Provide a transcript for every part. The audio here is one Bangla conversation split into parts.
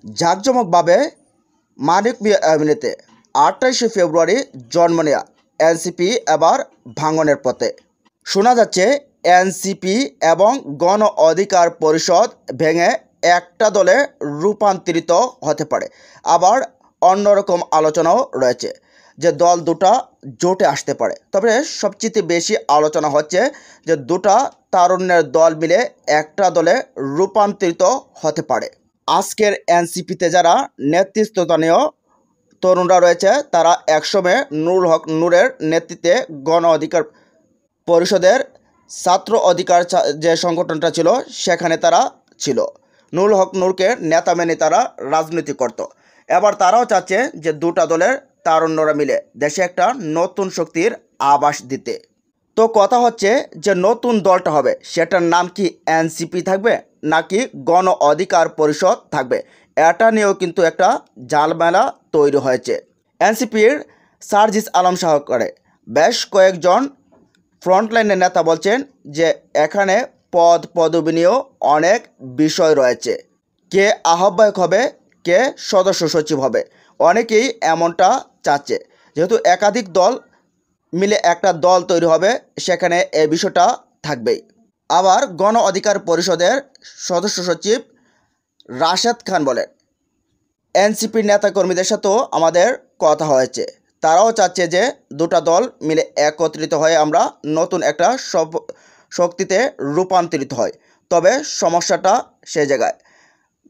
জাঁকজমকভাবে মানিক মিয়া এভিনিউতে 28 ফেব্রুয়ারি জন্ম নেয়া এনসিপি এবার ভাঙনের পথে। শোনা যাচ্ছে এনসিপি এবং গণ অধিকার পরিষদ ভেঙে একটা দলে রূপান্তরিত হতে পারে। আবার অন্যরকম আলোচনাও রয়েছে যে দল দুটা জোটে আসতে পারে। তবে সবচেয়ে বেশি আলোচনা হচ্ছে যে দুটা তারুণ্যের দল মিলে একটা দলে রূপান্তরিত হতে পারে। আজকের এনসিপিতে যারা নেতৃত্বস্থানীয় তরুণরা রয়েছে তারা একসময় নুরুল হক নূরের নেতৃত্বে গণ অধিকার পরিষদের ছাত্র অধিকার যে সংগঠনটা ছিল সেখানে তারা ছিল। নুরুল হক নূরকে নেতা মেনে তারা রাজনীতি করত। এবার তারাও চাচ্ছে যে দুটা দলের তারুণ্যরা মিলে দেশে একটা নতুন শক্তির আভাস দিতে। তো কথা হচ্ছে যে নতুন দলটা হবে সেটার নাম কি এনসিপি থাকবে নাকি গণ অধিকার পরিষদ থাকবে, এটা নিয়েও কিন্তু একটা জালমেলা তৈরি হয়েছে। এনসিপির সার্জিস আলম সহকারে বেশ কয়েকজন ফ্রন্টলাইনের নেতা বলছেন যে এখানে পদবি নিয়েও অনেক বিষয় রয়েছে। কে আহ্বায়ক হবে, কে সদস্য সচিব হবে, অনেকেই এমনটা চাচ্ছে। যেহেতু একাধিক দল মিলে একটা দল তৈরি হবে সেখানে এই বিষয়টা থাকবেই। আবার গণ অধিকার পরিষদের সদস্য সচিব রাশেদ খান বলেন, এনসিপির নেতাকর্মীদের সাথেও আমাদের কথা হয়েছে, তারাও চাচ্ছে যে দুটা দল মিলে একত্রিত হয়ে আমরা নতুন একটা শক্তিতে রূপান্তরিত হয়। তবে সমস্যাটা সে জায়গায়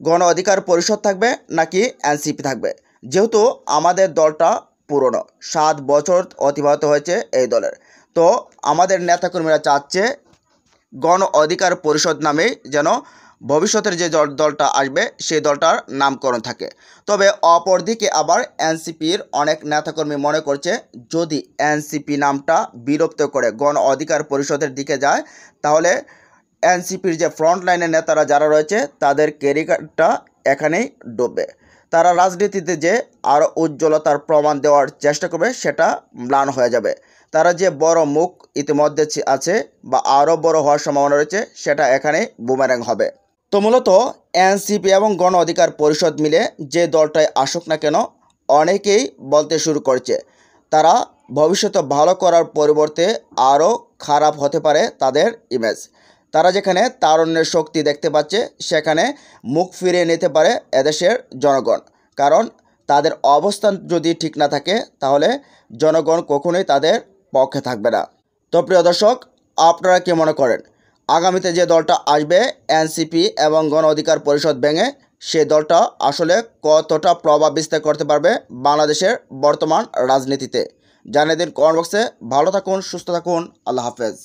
গণ অধিকার পরিষদ থাকবে নাকি এনসিপি থাকবে। যেহেতু আমাদের দলটা পুরনো, 7 বছর অতিবাহিত হয়েছে এই দলের, তো আমাদের নেতাকর্মীরা চাচ্ছে গণ অধিকার পরিষদ নামেই যেন ভবিষ্যতের যে দলটা আসবে সেই দলটার নামকরণ থাকে। তবে অপরদিকে আবার এনসিপির অনেক নেতাকর্মী মনে করছে যদি এনসিপি নামটা বিলুপ্ত করে গণ অধিকার পরিষদের দিকে যায় তাহলে এনসিপির যে ফ্রন্ট লাইনের নেতারা যারা রয়েছে তাদের ক্যারিয়ারটা এখানেই ডুববে। তারা রাজনীতিতে যে আরও উজ্জ্বলতার প্রমাণ দেওয়ার চেষ্টা করবে সেটা ম্লান হয়ে যাবে। তারা যে বড় মুখ ইতিমধ্যে আছে বা আরও বড় হওয়ার সম্ভাবনা রয়েছে সেটা এখানেই বুমেরাং হবে। তো মূলত এনসিপি এবং গণ অধিকার পরিষদ মিলে যে দলটায় আসুক না কেন অনেকেই বলতে শুরু করছে তারা ভবিষ্যতে ভালো করার পরিবর্তে আরও খারাপ হতে পারে তাদের ইমেজ। তারা যেখানে তারুণ্যের শক্তি দেখতে পাচ্ছে সেখানে মুখ ফিরিয়ে নিতে পারে এদেশের জনগণ। কারণ তাদের অবস্থান যদি ঠিক না থাকে তাহলে জনগণ কখনোই তাদের পক্ষে থাকবে না। তো প্রিয় দর্শক, আপনারা কি মনে করেন আগামীতে যে দলটা আসবে এনসিপি এবং গণ অধিকার পরিষদ ভেঙে সেই দলটা আসলে কতটা প্রভাব বিস্তার করতে পারবে বাংলাদেশের বর্তমান রাজনীতিতে? জানিয়ে দিন কমেন্ট বক্সে। ভালো থাকুন, সুস্থ থাকুন, আল্লাহ হাফেজ।